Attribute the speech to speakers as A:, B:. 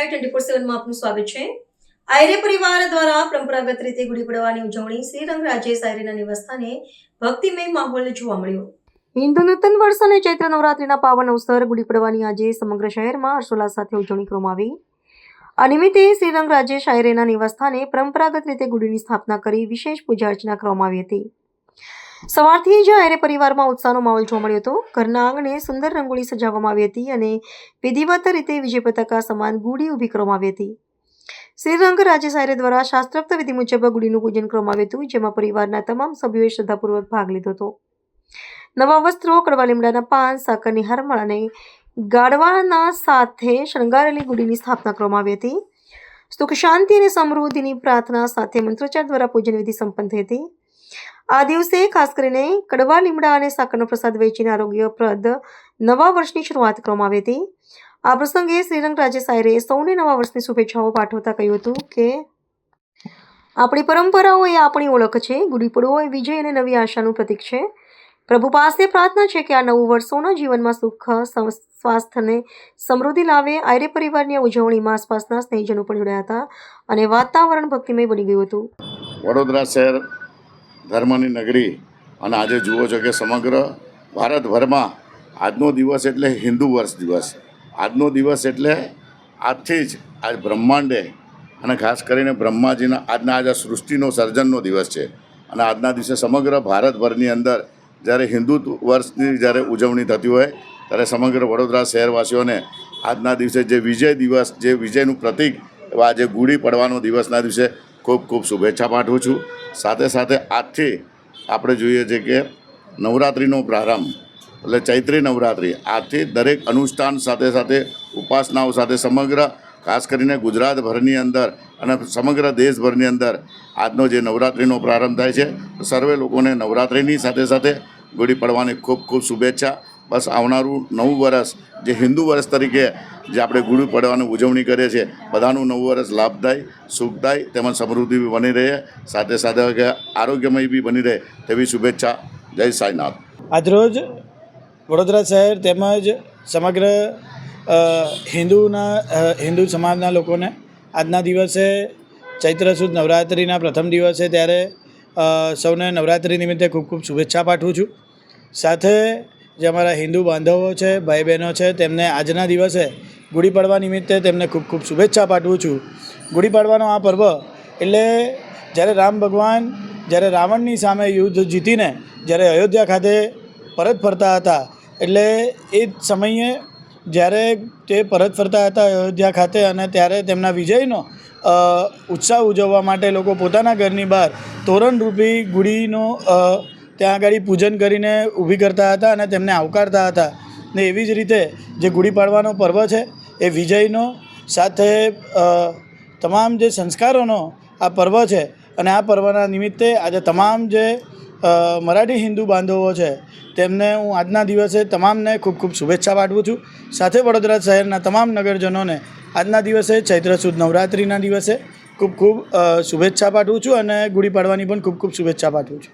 A: Live 24/7 માં આપનું સ્વાગત છે। આયરે પરિવાર દ્વારા પરંપરાગત રીતે ગુડી પડવાની ઉજવણી શ્રીરંગ રાજેશ આયરેના નિવાસસ્થાને ભક્તિમય માહોલ જોવા મળ્યો। હિન્દુ નૂતન વર્ષ અને ચૈત્ર નવરાત્રિના પાવન અવસર ગુડી પડવાની આજે સમગ્ર શહેરમાં હર્ષોલ્લાસ સાથે ઉજવણી કરવામાં આવી। આ નિમિત્તે શ્રીરંગ રાજેશ આયરેના નિવાસસ્થાને પરંપરાગત રીતે ગુડીની સ્થાપના કરી વિશેષ પૂજા અર્ચના કરવામાં આવી હતી। સવારથી જ આયરે પરિવારમાં ઉત્સાહનો માહોલ જોવા મળ્યો હતો। ઘરના આંગણે સુંદર રંગોળી સજાવવામાં આવી હતી અને વિધિવત રીતે વિજય પતાકા સમાન ગુડી ઊભી કરવામાં આવી હતી। શ્રીરંગ રાજેશ આયરે દ્વારા શાસ્ત્રોક્ત વિધિ મુજબ ગુડીનું પૂજન કરવામાં આવ્યું હતું, જેમાં પરિવારના તમામ સભ્યોએ શ્રદ્ધાપૂર્વક ભાગ લીધો હતો। નવા વસ્ત્રો, કડવા લીમડાના પાન, સાકરની હારમાળ અને ગાડવાના સાથે શણગારેલી ગુડીની સ્થાપના કરવામાં આવી હતી। સુખ, શાંતિ અને સમૃદ્ધિની પ્રાર્થના સાથે મંત્રોચ્ચાર દ્વારા પૂજન વિધિ સંપન્ન થઈ હતી। આ દિવસે ખાસ કરીને કડવા લીમડા અને સાકરનો પ્રસાદ વહેંચીને આરોગ્યપ્રદ નવા વર્ષની શરૂઆત કરવામાં આવી હતી। આ પ્રસંગે શ્રીરંગ રાજેશ આયરે સૌને નવા વર્ષની શુભેચ્છાઓ પાઠવતા કહ્યું હતું કે આપણી પરંપરાઓ એ આપણી ઓળખ છે। ગુડી પડવો એ વિજય અને નવી આશાનું પ્રતીક છે। પ્રભુ પાસે પ્રાર્થના છે કે આ નવું વર્ષોના જીવનમાં સુખ, સ્વાસ્થ્ય અને સમૃદ્ધિ લાવે। આયરે પરિવારની ઉજવણીમાં આસપાસના સ્નેહીજનો પણ જોડાયા હતા અને વાતાવરણ ભક્તિમય બની ગયું હતું।
B: વડોદરા શહેર ધર્મની નગરી અને આજે જુઓ છો કે સમગ્ર ભારતભરમાં આજનો દિવસ એટલે હિન્દુ વર્ષ દિવસ। આજનો દિવસ એટલે આજથી જ આજ બ્રહ્માંડે અને ખાસ કરીને બ્રહ્માજીના આજના આજે સૃષ્ટિનો સર્જનનો દિવસ છે અને આજના દિવસે સમગ્ર ભારતભરની અંદર જ્યારે હિન્દુ વર્ષની જ્યારે ઉજવણી થતી હોય ત્યારે સમગ્ર વડોદરા શહેરવાસીઓને આજના દિવસે જે વિજય દિવસ, જે વિજયનું પ્રતીક એવા આજે ગુડી પડવાનો દિવસના દિવસે ખૂબ ખૂબ શુભેચ્છા પાઠવું છું। સાથે સાથે આજથી આપણે જોઈએ છીએ કે નવરાત્રિનો પ્રારંભ એટલે ચૈત્રી નવરાત્રિ આજથી દરેક અનુષ્ઠાન સાથે સાથે ઉપાસનાઓ સાથે સમગ્ર ખાસ કરીને ગુજરાતભરની અંદર અને સમગ્ર દેશભરની અંદર આજનો જે નવરાત્રિનો પ્રારંભ થાય છે સર્વે લોકોને નવરાત્રિની સાથે સાથે ગુડી પડવાની ખૂબ ખૂબ શુભેચ્છા। બસ આવનારું નવું વર્ષ જે હિન્દુ વર્ષ તરીકે જે આપણે ગુડી પડવાની ઉજવણી કરીએ છીએ બધાનું નવું વર્ષ લાભદાયી, સુખદાયી તેમજ સમૃદ્ધિ બની રહે, સાથે સાથે કે આરોગ્યમય બી બની રહે તેવી શુભેચ્છા। જય સાંઈનાથ।
C: આજરોજ વડોદરા શહેર તેમજ સમગ્ર હિન્દુ સમાજના લોકોને આજના દિવસે ચૈત્ર સુદ નવરાત્રિના પ્રથમ દિવસે ત્યારે સૌને નવરાત્રિ નિમિત્તે ખૂબ ખૂબ શુભેચ્છા પાઠવું છું। સાથે જે અમારા હિન્દુ બાંધવો છે, ભાઈ બહેનો છે, તેમને આજના દિવસે ગુડી પડવા નિમિત્તે તેમને ખૂબ ખૂબ શુભેચ્છા પાઠવું છું। ગુડી પડવાનો આ પર્વ એટલે જ્યારે રામ ભગવાન જ્યારે રાવણની સામે યુદ્ધ જીતીને જ્યારે અયોધ્યા ખાતે પરત ફરતા હતા એટલે એ સમયે જ્યારે તે પરત ફરતા હતા અયોધ્યા ખાતે અને ત્યારે તેમના વિજયનો ઉત્સાહ ઉજવવા માટે લોકો પોતાના ઘરની બહાર તોરણરૂપી ગુડીનો ત્યાં આગળ પૂજન કરીને ઊભી કરતા હતા અને તેમને આવકારતા હતા। ને એવી જ રીતે જે ગુડી પાડવાનો પર્વ છે એ વિજયનો સાથે તમામ જે સંસ્કારોનો આ પર્વ છે અને આ પર્વના નિમિત્તે આજે તમામ જે મરાઠી હિન્દુ બાંધવો છે તેમને હું આજના દિવસે તમામને ખૂબ ખૂબ શુભેચ્છા પાઠવું છું। સાથે વડોદરા શહેરના તમામ નગરજનોને આજના દિવસે ચૈત્ર સુદ નવરાત્રિના દિવસે ખૂબ ખૂબ શુભેચ્છા પાઠવું છું અને ગુડી પાડવાની પણ ખૂબ ખૂબ શુભેચ્છા પાઠવું છું।